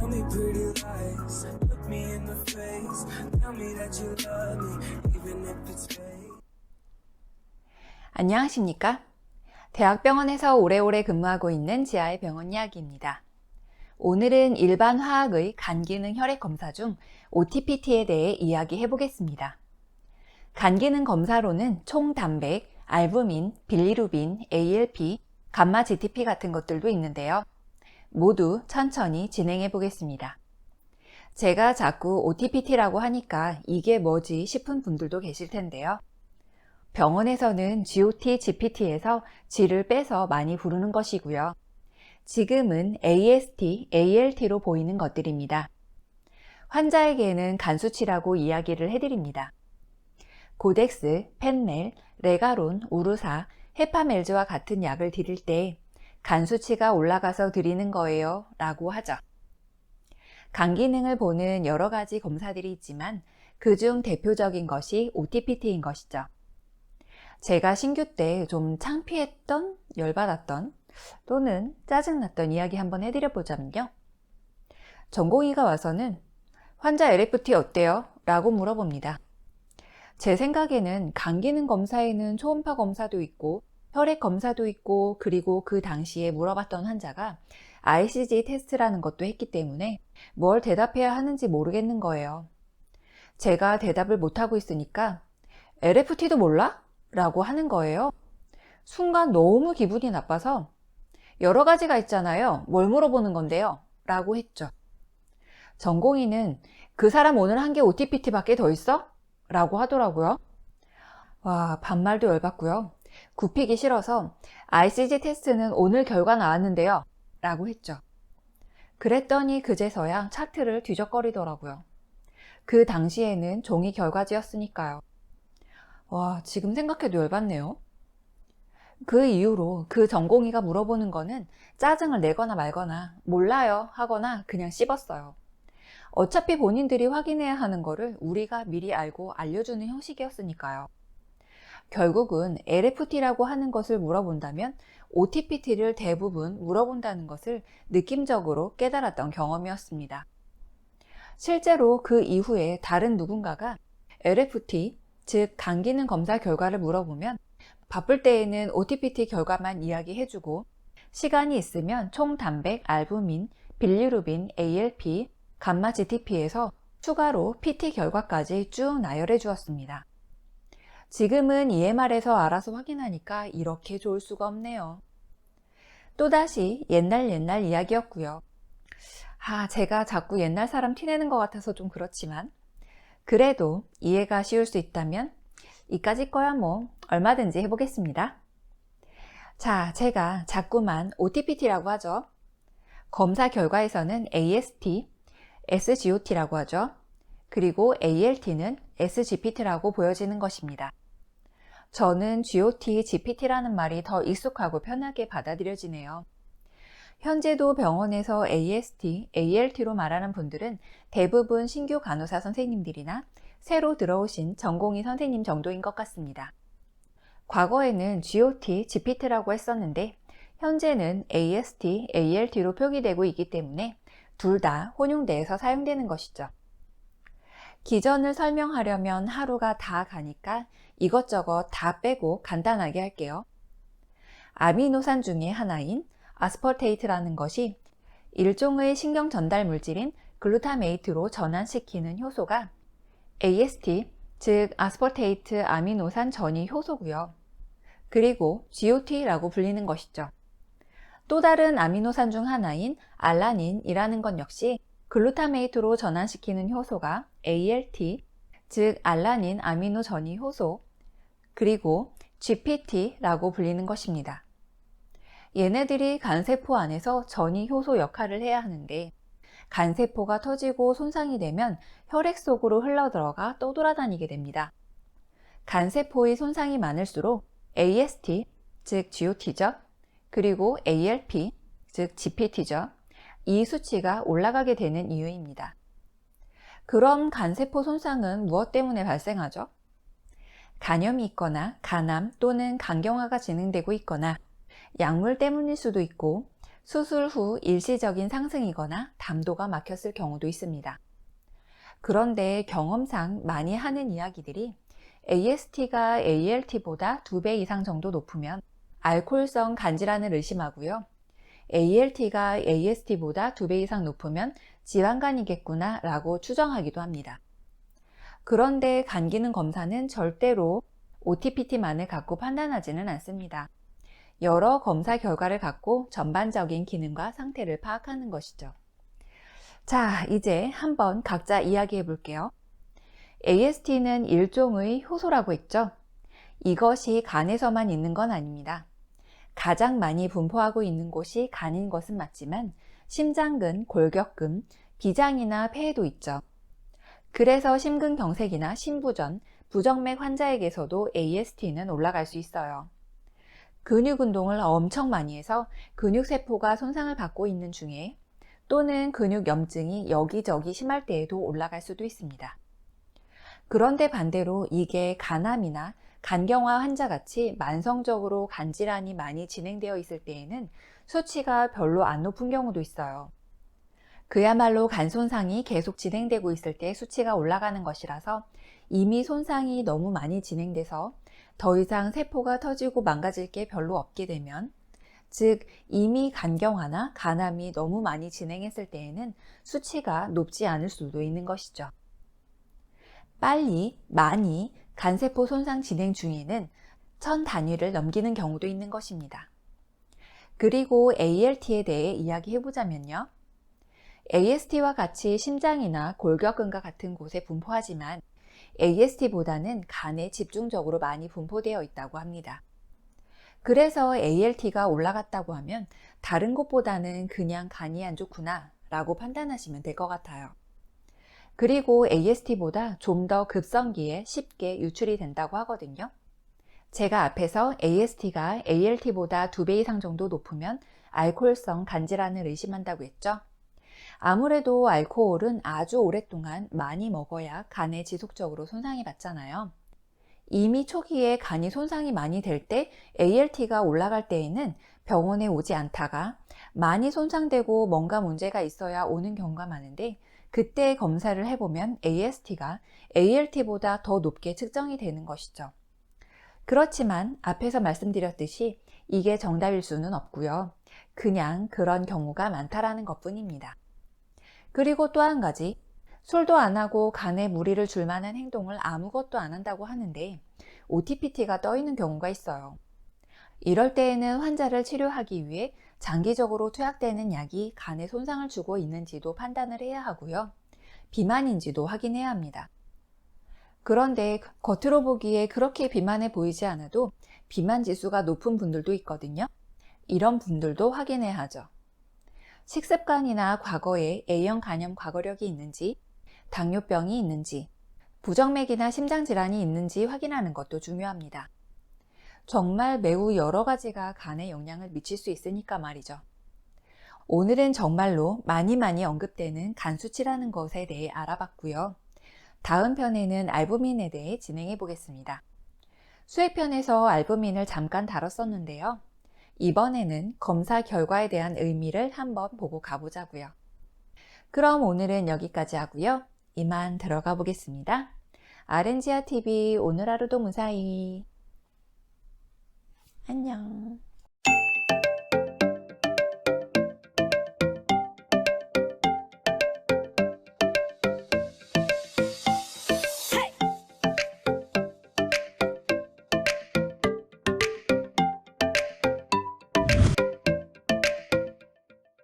Tell me pretty lies, look me in the face. Tell me that you love me, even if it's fake. 안녕하십니까? 대학병원에서 오래오래 근무하고 있는 지아의 병원 이야기입니다. 오늘은 일반 화학의 간 기능 혈액 검사 중 OTPT에 대해 이야기해 보겠습니다. 간 기능 검사로는 총 단백, 알부민, 빌리루빈, ALP, 감마 GTP 같은 것들도 있는데요. 모두 천천히 진행해 보겠습니다. 제가 자꾸 OTPT라고 하니까 이게 뭐지 싶은 분들도 계실 텐데요. 병원에서는 GOT, GPT에서 G를 빼서 많이 부르는 것이고요. 지금은 AST, ALT로 보이는 것들입니다. 환자에게는 간 수치라고 이야기를 해드립니다. 고덱스, 펜멜, 레가론, 우르사, 헤파멜즈와 같은 약을 드릴 때 간 수치가 올라가서 드리는 거예요 라고 하죠. 간 기능을 보는 여러 가지 검사들이 있지만 그중 대표적인 것이 OTPT인 것이죠. 제가 신규 때 좀 창피했던, 열받았던 또는 짜증났던 이야기 한번 해드려보자면요. 전공의가 와서는 환자 LFT 어때요? 라고 물어봅니다. 제 생각에는 간 기능 검사에는 초음파 검사도 있고 혈액 검사도 있고 그리고 그 당시에 물어봤던 환자가 ICG 테스트라는 것도 했기 때문에 뭘 대답해야 하는지 모르겠는 거예요. 제가 대답을 못하고 있으니까 LFT도 몰라? 라고 하는 거예요. 순간 너무 기분이 나빠서 여러 가지가 있잖아요. 뭘 물어보는 건데요? 라고 했죠. 전공의는 그 사람 오늘 한 게 OTPT 밖에 더 있어? 라고 하더라고요. 와, 반말도 열받고요. 굽히기 싫어서 ICG 테스트는 오늘 결과 나왔는데요. 라고 했죠. 그랬더니 그제서야 차트를 뒤적거리더라고요. 그 당시에는 종이 결과지였으니까요. 와, 지금 생각해도 열받네요. 그 이후로 그 전공의가 물어보는 거는 짜증을 내거나 말거나 몰라요 하거나 그냥 씹었어요. 어차피 본인들이 확인해야 하는 거를 우리가 미리 알고 알려주는 형식이었으니까요. 결국은 LFT라고 하는 것을 물어본다면 OTPT를 대부분 물어본다는 것을 느낌적으로 깨달았던 경험이었습니다. 실제로 그 이후에 다른 누군가가 LFT, 즉 간 기능 검사 결과를 물어보면 바쁠 때에는 OTPT 결과만 이야기해주고 시간이 있으면 총 단백, 알부민, 빌리루빈, ALP, 감마 GTP에서 추가로 PT 결과까지 쭉 나열해 주었습니다. 지금은 EMR에서 알아서 확인하니까 이렇게 좋을 수가 없네요. 또다시 옛날 이야기였고요. 제가 자꾸 옛날 사람 티내는 것 같아서 좀 그렇지만 그래도 이해가 쉬울 수 있다면 이까짓 거야 뭐 얼마든지 해보겠습니다. 자, 제가 자꾸만 OTPT라고 하죠. 검사 결과에서는 AST, SGOT라고 하죠. 그리고 ALT는 SGPT라고 보여지는 것입니다. 저는 GOT, GPT라는 말이 더 익숙하고 편하게 받아들여지네요. 현재도 병원에서 AST, ALT로 말하는 분들은 대부분 신규 간호사 선생님들이나 새로 들어오신 전공의 선생님 정도인 것 같습니다. 과거에는 GOT, GPT라고 했었는데 현재는 AST, ALT로 표기되고 있기 때문에 둘 다 혼용돼서 사용되는 것이죠. 기전을 설명하려면 하루가 다 가니까 이것저것 다 빼고 간단하게 할게요. 아미노산 중에 하나인 아스퍼테이트라는 것이 일종의 신경 전달 물질인 글루타메이트로 전환시키는 효소가 AST, 즉 아스퍼테이트 아미노산 전이 효소고요. 그리고 GOT라고 불리는 것이죠. 또 다른 아미노산 중 하나인 알라닌이라는 것 역시 글루타메이트로 전환시키는 효소가 ALT, 즉 알라닌 아미노 전이 효소, 그리고 GPT라고 불리는 것입니다. 얘네들이 간세포 안에서 전이 효소 역할을 해야 하는데 간세포가 터지고 손상이 되면 혈액 속으로 흘러들어가 떠돌아다니게 됩니다. 간세포의 손상이 많을수록 AST, 즉 GOT죠. 그리고 ALP, 즉 GPT죠. 이 수치가 올라가게 되는 이유입니다. 그럼 간세포 손상은 무엇 때문에 발생하죠? 간염이 있거나 간암 또는 간경화가 진행되고 있거나 약물 때문일 수도 있고 수술 후 일시적인 상승이거나 담도가 막혔을 경우도 있습니다. 그런데 경험상 많이 하는 이야기들이 AST가 ALT보다 2배 이상 정도 높으면 알코올성 간질환을 의심하고요. ALT가 AST보다 2배 이상 높으면 지방간이겠구나 라고 추정하기도 합니다. 그런데 간 기능 검사는 절대로 OTPT만을 갖고 판단하지는 않습니다. 여러 검사 결과를 갖고 전반적인 기능과 상태를 파악하는 것이죠. 자, 이제 한번 각자 이야기해 볼게요. AST는 일종의 효소라고 했죠. 이것이 간에서만 있는 건 아닙니다. 가장 많이 분포하고 있는 곳이 간인 것은 맞지만 심장근, 골격근, 비장이나 폐에도 있죠. 그래서 심근경색이나 심부전, 부정맥 환자에게서도 AST는 올라갈 수 있어요. 근육 운동을 엄청 많이 해서 근육세포가 손상을 받고 있는 중에 또는 근육 염증이 여기저기 심할 때에도 올라갈 수도 있습니다. 그런데 반대로 이게 간암이나 간경화 환자같이 만성적으로 간질환이 많이 진행되어 있을 때에는 수치가 별로 안 높은 경우도 있어요. 그야말로 간 손상이 계속 진행되고 있을 때 수치가 올라가는 것이라서 이미 손상이 너무 많이 진행돼서 더 이상 세포가 터지고 망가질 게 별로 없게 되면, 즉 이미 간경화나 간암이 너무 많이 진행했을 때에는 수치가 높지 않을 수도 있는 것이죠. 빨리, 많이 간세포 손상 진행 중에는 1000 단위를 넘기는 경우도 있는 것입니다. 그리고 ALT에 대해 이야기해보자면요. AST와 같이 심장이나 골격근과 같은 곳에 분포하지만 AST보다는 간에 집중적으로 많이 분포되어 있다고 합니다. 그래서 ALT가 올라갔다고 하면 다른 곳보다는 그냥 간이 안 좋구나 라고 판단하시면 될 것 같아요. 그리고 AST보다 좀 더 급성기에 쉽게 유출이 된다고 하거든요. 제가 앞에서 AST가 ALT보다 2배 이상 정도 높으면 알코올성 간질환을 의심한다고 했죠. 아무래도 알코올은 아주 오랫동안 많이 먹어야 간에 지속적으로 손상이 받잖아요. 이미 초기에 간이 손상이 많이 될 때 ALT가 올라갈 때에는 병원에 오지 않다가 많이 손상되고 뭔가 문제가 있어야 오는 경우가 많은데, 그때 검사를 해보면 AST가 ALT보다 더 높게 측정이 되는 것이죠. 그렇지만 앞에서 말씀드렸듯이 이게 정답일 수는 없고요. 그냥 그런 경우가 많다라는 것뿐입니다. 그리고 또 한 가지, 술도 안 하고 간에 무리를 줄 만한 행동을 아무것도 안 한다고 하는데 OTPT가 떠 있는 경우가 있어요. 이럴 때에는 환자를 치료하기 위해 장기적으로 투약되는 약이 간에 손상을 주고 있는지도 판단을 해야 하고요. 비만인지도 확인해야 합니다. 그런데 겉으로 보기에 그렇게 비만해 보이지 않아도 비만 지수가 높은 분들도 있거든요. 이런 분들도 확인해야 하죠. 식습관이나 과거에 A형 간염 과거력이 있는지, 당뇨병이 있는지, 부정맥이나 심장질환이 있는지 확인하는 것도 중요합니다. 정말 매우 여러 가지가 간에 영향을 미칠 수 있으니까 말이죠. 오늘은 정말로 많이 언급되는 간 수치라는 것에 대해 알아봤고요. 다음 편에는 알부민에 대해 진행해 보겠습니다. 수액편에서 알부민을 잠깐 다뤘었는데요. 이번에는 검사 결과에 대한 의미를 한번 보고 가보자고요. 그럼 오늘은 여기까지 하고요. 이만 들어가 보겠습니다. 아렌지아TV 오늘 하루도 무사히. 안녕.